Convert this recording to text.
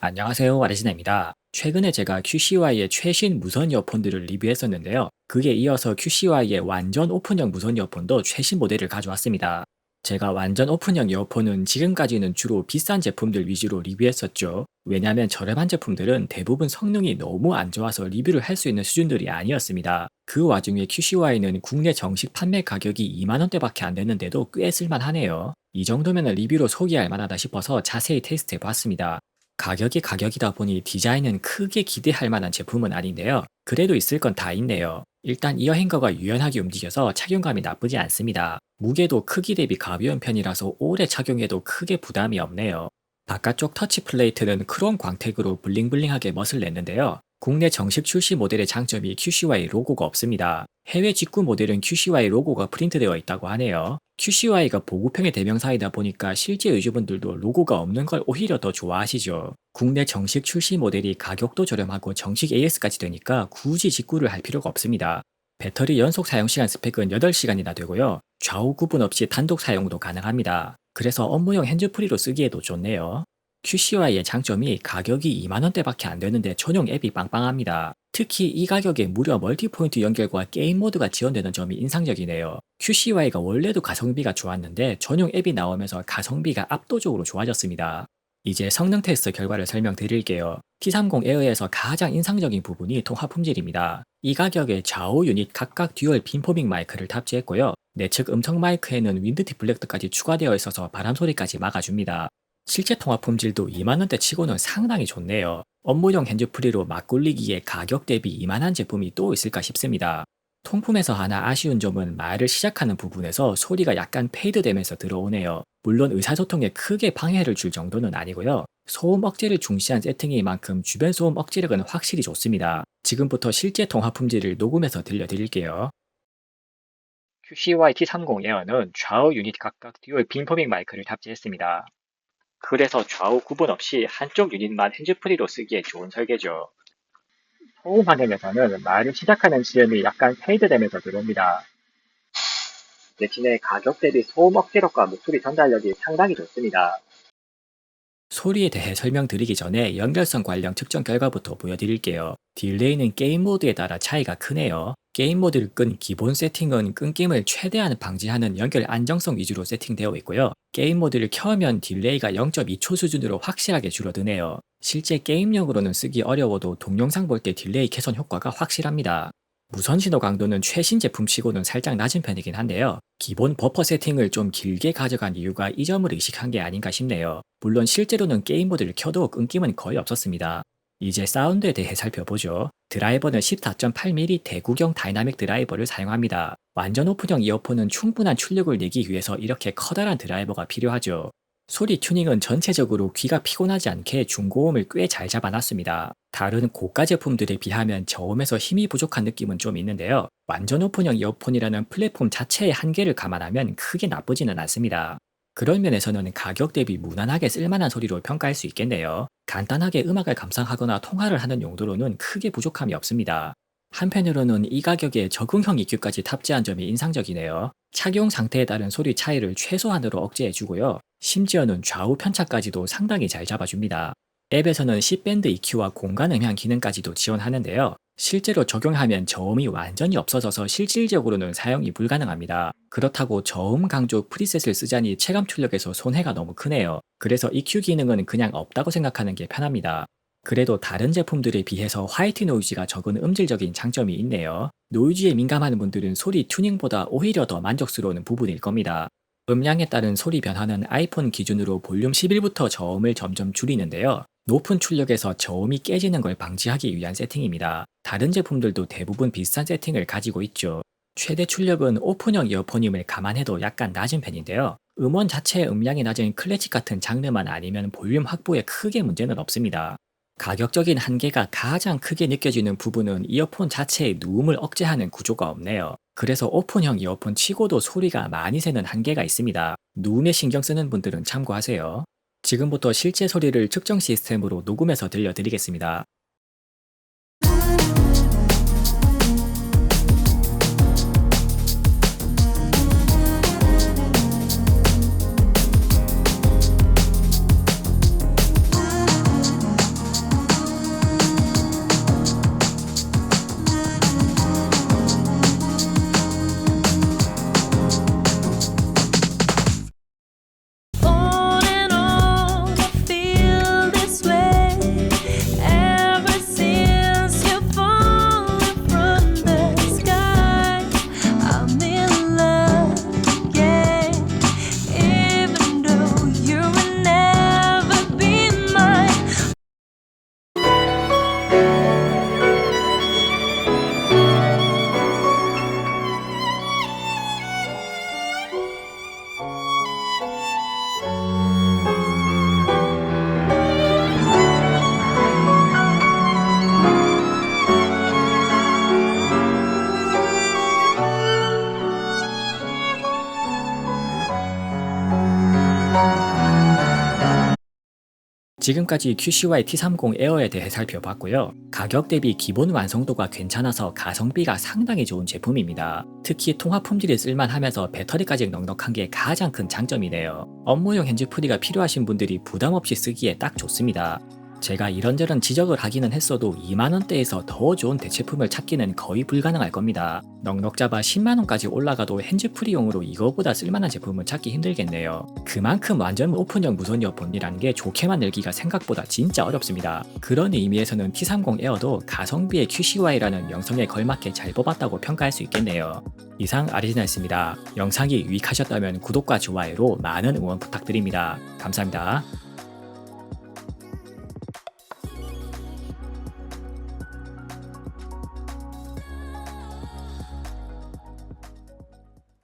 안녕하세요, 아르시나입니다. 최근에 제가 QCY의 최신 무선 이어폰들을 리뷰했었는데요. 그에 이어서 QCY의 완전 오픈형 무선 이어폰도 최신 모델을 가져왔습니다. 제가 완전 오픈형 이어폰은 지금까지는 주로 비싼 제품들 위주로 리뷰했었죠. 왜냐하면 저렴한 제품들은 대부분 성능이 너무 안 좋아서 리뷰를 할 수 있는 수준들이 아니었습니다. 그 와중에 QCY는 국내 정식 판매 가격이 2만 원대밖에 안 되는데도 꽤 쓸만하네요. 이 정도면 리뷰로 소개할 만하다 싶어서 자세히 테스트해 봤습니다. 가격이 가격이다 보니 디자인은 크게 기대할 만한 제품은 아닌데요. 그래도 있을 건 다 있네요. 일단 이어 행거가 유연하게 움직여서 착용감이 나쁘지 않습니다. 무게도 크기 대비 가벼운 편이라서 오래 착용해도 크게 부담이 없네요. 바깥쪽 터치 플레이트는 크롬 광택으로 블링블링하게 멋을 냈는데요. 국내 정식 출시 모델의 장점이 QCY 로고가 없습니다. 해외 직구 모델은 QCY 로고가 프린트되어 있다고 하네요. QCY가 보급형의 대명사이다 보니까 실제 유저분들도 로고가 없는 걸 오히려 더 좋아하시죠. 국내 정식 출시 모델이 가격도 저렴하고 정식 AS까지 되니까 굳이 직구를 할 필요가 없습니다. 배터리 연속 사용시간 스펙은 8시간이나 되고요. 좌우 구분 없이 단독 사용도 가능합니다. 그래서 업무용 핸즈프리로 쓰기에도 좋네요. QCY의 장점이 가격이 2만원대밖에 안 되는데 전용 앱이 빵빵합니다. 특히 이 가격에 무려 멀티포인트 연결과 게임 모드가 지원되는 점이 인상적이네요. QCY가 원래도 가성비가 좋았는데 전용 앱이 나오면서 가성비가 압도적으로 좋아졌습니다. 이제 성능 테스트 결과를 설명드릴게요. T30 에어에서 가장 인상적인 부분이 통화 품질입니다. 이 가격에 좌우 유닛 각각 듀얼 빈포밍 마이크를 탑재했고요. 내측 음성 마이크에는 윈드 디플렉터까지 추가되어 있어서 바람 소리까지 막아줍니다. 실제 통화 품질도 2만원대 치고는 상당히 좋네요. 업무용 핸즈프리로 맞굴리기에 가격 대비 이만한 제품이 또 있을까 싶습니다. 통품에서 하나 아쉬운 점은 말을 시작하는 부분에서 소리가 약간 페이드되면서 들어오네요. 물론 의사소통에 크게 방해를 줄 정도는 아니고요. 소음 억제를 중시한 세팅인 만큼 주변 소음 억제력은 확실히 좋습니다. 지금부터 실제 통화 품질을 녹음해서 들려드릴게요. QCY T30 에어는 좌우 유닛 각각 듀얼 빈포밍 마이크를 탑재했습니다. 그래서 좌우 구분 없이 한쪽 유닛만 핸즈프리로 쓰기에 좋은 설계죠. 소음 환경에서는 말을 시작하는 지음이 약간 페이드되면서 들어옵니다. 대신에 가격 대비 소음 억제력과 목소리 전달력이 상당히 좋습니다. 소리에 대해 설명드리기 전에 연결성 관련 측정 결과부터 보여드릴게요. 딜레이는 게임 모드에 따라 차이가 크네요. 게임 모드를 끈 기본 세팅은 끊김을 최대한 방지하는 연결 안정성 위주로 세팅되어 있고요. 게임 모드를 켜면 딜레이가 0.2초 수준으로 확실하게 줄어드네요. 실제 게임용으로는 쓰기 어려워도 동영상 볼 때 딜레이 개선 효과가 확실합니다. 무선 신호 강도는 최신 제품치고는 살짝 낮은 편이긴 한데요. 기본 버퍼 세팅을 좀 길게 가져간 이유가 이 점을 의식한 게 아닌가 싶네요. 물론 실제로는 게임 모드를 켜도 끊김은 거의 없었습니다. 이제 사운드에 대해 살펴보죠. 드라이버는 14.8mm 대구경 다이나믹 드라이버를 사용합니다. 완전 오픈형 이어폰은 충분한 출력을 내기 위해서 이렇게 커다란 드라이버가 필요하죠. 소리 튜닝은 전체적으로 귀가 피곤하지 않게 중고음을 꽤 잘 잡아놨습니다. 다른 고가 제품들에 비하면 저음에서 힘이 부족한 느낌은 좀 있는데요. 완전 오픈형 이어폰이라는 플랫폼 자체의 한계를 감안하면 크게 나쁘지는 않습니다. 그런 면에서는 가격 대비 무난하게 쓸만한 소리로 평가할 수 있겠네요. 간단하게 음악을 감상하거나 통화를 하는 용도로는 크게 부족함이 없습니다. 한편으로는 이 가격에 적응형 EQ까지 탑재한 점이 인상적이네요. 착용 상태에 따른 소리 차이를 최소한으로 억제해주고요. 심지어는 좌우 편차까지도 상당히 잘 잡아줍니다. 앱에서는 10밴드 EQ와 공간 음향 기능까지도 지원하는데요. 실제로 적용하면 저음이 완전히 없어져서 실질적으로는 사용이 불가능합니다. 그렇다고 저음 강조 프리셋을 쓰자니 체감 출력에서 손해가 너무 크네요. 그래서 EQ 기능은 그냥 없다고 생각하는 게 편합니다. 그래도 다른 제품들에 비해서 화이트 노이즈가 적은 음질적인 장점이 있네요. 노이즈에 민감한 분들은 소리 튜닝보다 오히려 더 만족스러운 부분일 겁니다. 음량에 따른 소리 변화는 아이폰 기준으로 볼륨 11부터 저음을 점점 줄이는데요. 높은 출력에서 저음이 깨지는 걸 방지하기 위한 세팅입니다. 다른 제품들도 대부분 비슷한 세팅을 가지고 있죠. 최대 출력은 오픈형 이어폰임을 감안해도 약간 낮은 편인데요. 음원 자체의 음량이 낮은 클래식 같은 장르만 아니면 볼륨 확보에 크게 문제는 없습니다. 가격적인 한계가 가장 크게 느껴지는 부분은 이어폰 자체의 누움을 억제하는 구조가 없네요. 그래서 오픈형 이어폰 치고도 소리가 많이 새는 한계가 있습니다. 누움에 신경 쓰는 분들은 참고하세요. 지금부터 실제 소리를 측정 시스템으로 녹음해서 들려드리겠습니다. 지금까지 QCY T30 에어에 대해 살펴봤고요. 가격 대비 기본 완성도가 괜찮아서 가성비가 상당히 좋은 제품입니다. 특히 통화 품질이 쓸만하면서 배터리까지 넉넉한 게 가장 큰 장점이네요. 업무용 핸즈프리가 필요하신 분들이 부담 없이 쓰기에 딱 좋습니다. 제가 이런저런 지적을 하기는 했어도 2만원대에서 더 좋은 대체품을 찾기는 거의 불가능할 겁니다. 넉넉 잡아 10만원까지 올라가도 핸즈프리용으로 이거보다 쓸만한 제품을 찾기 힘들겠네요. 그만큼 완전 오픈형 무선 이어폰이라는 게 좋게만 늘기가 생각보다 진짜 어렵습니다. 그런 의미에서는 T30 에어도 가성비의 QCY라는 명성에 걸맞게 잘 뽑았다고 평가할 수 있겠네요. 이상 아리지나였습니다. 영상이 유익하셨다면 구독과 좋아요로 많은 응원 부탁드립니다. 감사합니다.